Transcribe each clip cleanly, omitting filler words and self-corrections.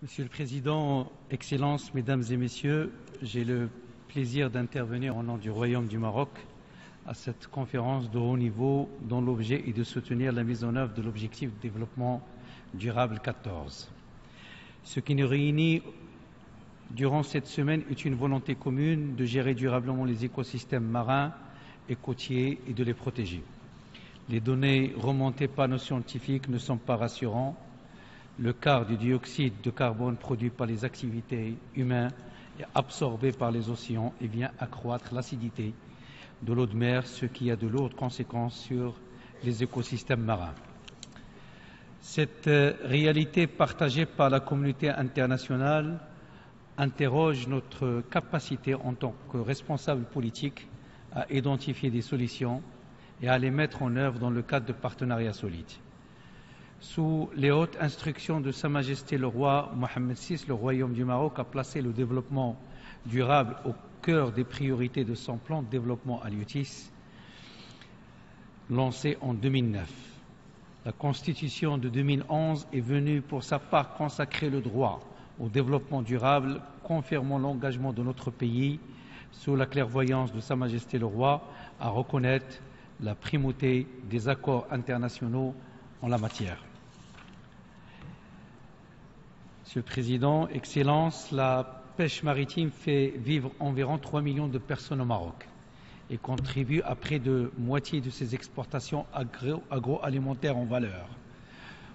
Monsieur le Président, Excellences, Mesdames et Messieurs, j'ai le plaisir d'intervenir au nom du Royaume du Maroc à cette conférence de haut niveau dont l'objet est de soutenir la mise en œuvre de l'objectif de développement durable 14. Ce qui nous réunit durant cette semaine est une volonté commune de gérer durablement les écosystèmes marins et côtiers et de les protéger. Les données remontées par nos scientifiques ne sont pas rassurantes. Le quart du dioxyde de carbone produit par les activités humaines est absorbé par les océans et vient accroître l'acidité de l'eau de mer, ce qui a de lourdes conséquences sur les écosystèmes marins. Cette réalité partagée par la communauté internationale interroge notre capacité en tant que responsables politiques à identifier des solutions et à les mettre en œuvre dans le cadre de partenariats solides. Sous les hautes instructions de Sa Majesté le roi Mohammed VI, le Royaume du Maroc a placé le développement durable au cœur des priorités de son plan de développement halieutique lancé en 2009. La Constitution de 2011 est venue pour sa part consacrer le droit au développement durable, confirmant l'engagement de notre pays sous la clairvoyance de Sa Majesté le roi à reconnaître la primauté des accords internationaux en la matière. Monsieur le Président, Excellences, la pêche maritime fait vivre environ 3 millions de personnes au Maroc et contribue à près de moitié de ses exportations agroalimentaires en valeur.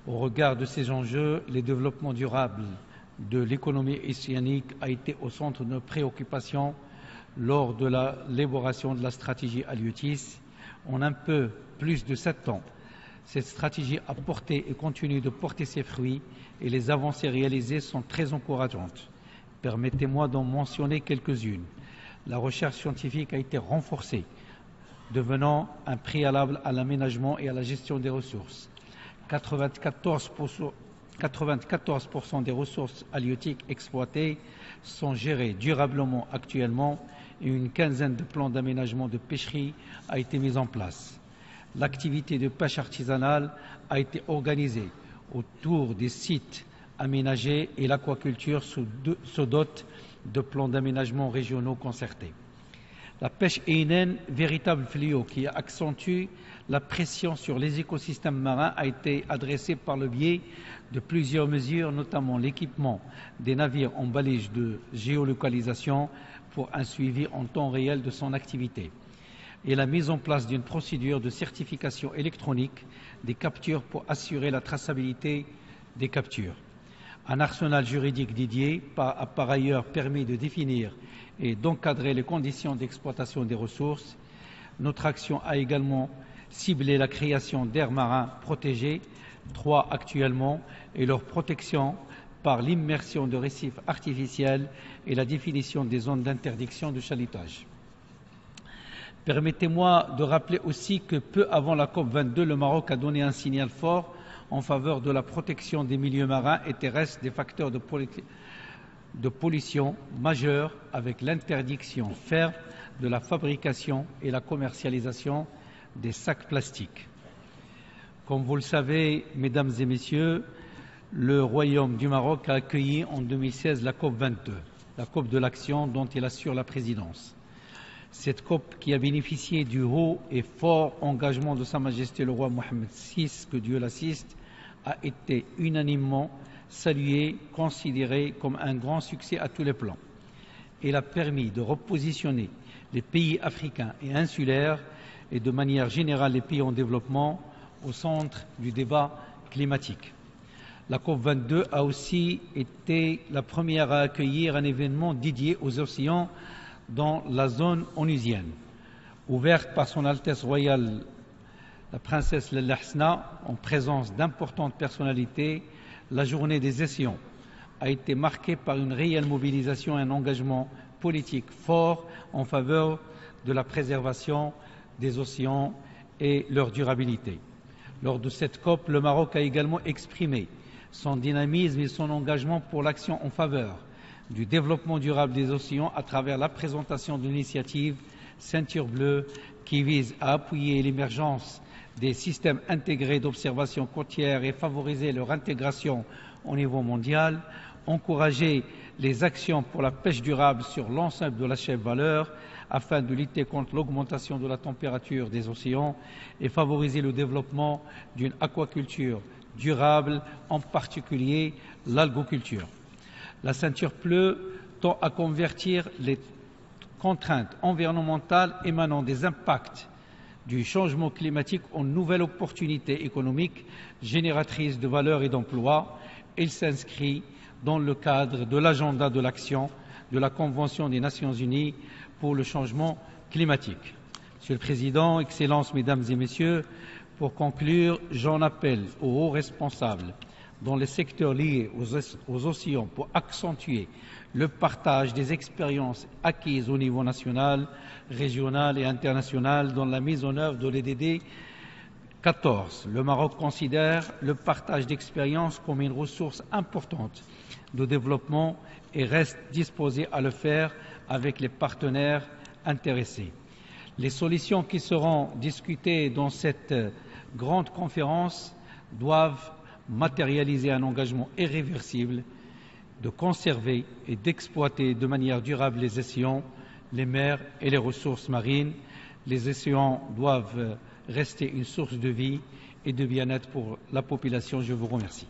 Au regard de ces enjeux, le développement durable de l'économie océanique a été au centre de nos préoccupations lors de l'élaboration de la stratégie halieutique. En un peu plus de 7 ans, cette stratégie a porté et continue de porter ses fruits et les avancées réalisées sont très encourageantes. Permettez-moi d'en mentionner quelques-unes. La recherche scientifique a été renforcée, devenant un préalable à l'aménagement et à la gestion des ressources. 94% des ressources halieutiques exploitées sont gérées durablement actuellement et une quinzaine de plans d'aménagement de pêcherie a été mise en place. L'activité de pêche artisanale a été organisée autour des sites aménagés et l'aquaculture se dote de plans d'aménagement régionaux concertés. La pêche énienne, véritable fléau qui accentue la pression sur les écosystèmes marins, a été adressée par le biais de plusieurs mesures, notamment l'équipement des navires en balise de géolocalisation pour un suivi en temps réel de son activité et la mise en place d'une procédure de certification électronique des captures pour assurer la traçabilité des captures. Un arsenal juridique dédié a par ailleurs permis de définir et d'encadrer les conditions d'exploitation des ressources. Notre action a également ciblé la création d'aires marins protégées, 3 actuellement, et leur protection par l'immersion de récifs artificiels et la définition des zones d'interdiction de chalutage. Permettez-moi de rappeler aussi que peu avant la COP22, le Maroc a donné un signal fort en faveur de la protection des milieux marins et terrestres des facteurs de pollution majeurs avec l'interdiction ferme de la fabrication et la commercialisation des sacs plastiques. Comme vous le savez, Mesdames et Messieurs, le Royaume du Maroc a accueilli en 2016 la COP22, la COP de l'action dont il assure la présidence. Cette COP qui a bénéficié du haut et fort engagement de Sa Majesté le roi Mohammed VI, que Dieu l'assiste, a été unanimement saluée, considérée comme un grand succès à tous les plans. Elle a permis de repositionner les pays africains et insulaires et de manière générale les pays en développement au centre du débat climatique. La COP22 a aussi été la première à accueillir un événement dédié aux océans dans la zone onusienne. Ouverte par son Altesse royale la princesse Lalla Hasna en présence d'importantes personnalités, la journée des océans a été marquée par une réelle mobilisation et un engagement politique fort en faveur de la préservation des océans et leur durabilité. Lors de cette COP, le Maroc a également exprimé son dynamisme et son engagement pour l'action en faveur du développement durable des océans à travers la présentation de l'initiative Ceinture bleue qui vise à appuyer l'émergence des systèmes intégrés d'observation côtière et favoriser leur intégration au niveau mondial encourager les actions pour la pêche durable sur l'ensemble de la chaîne valeur afin de lutter contre l'augmentation de la température des océans et favoriser le développement d'une aquaculture durable, en particulier l'algoculture. La ceinture bleue tend à convertir les contraintes environnementales émanant des impacts du changement climatique en nouvelles opportunités économiques génératrices de valeur et d'emplois. Il s'inscrit dans le cadre de l'agenda de l'action de la Convention des Nations Unies pour le changement climatique. Monsieur le Président, Excellences, Mesdames et Messieurs, pour conclure, j'en appelle aux hauts responsables dans les secteurs liés aux océans pour accentuer le partage des expériences acquises au niveau national, régional et international dans la mise en œuvre de l'EDD 14. Le Maroc considère le partage d'expériences comme une ressource importante de développement et reste disposé à le faire avec les partenaires intéressés. Les solutions qui seront discutées dans cette grande conférence doivent matérialiser un engagement irréversible de conserver et d'exploiter de manière durable les océans, les mers et les ressources marines. Les océans doivent rester une source de vie et de bien-être pour la population. Je vous remercie.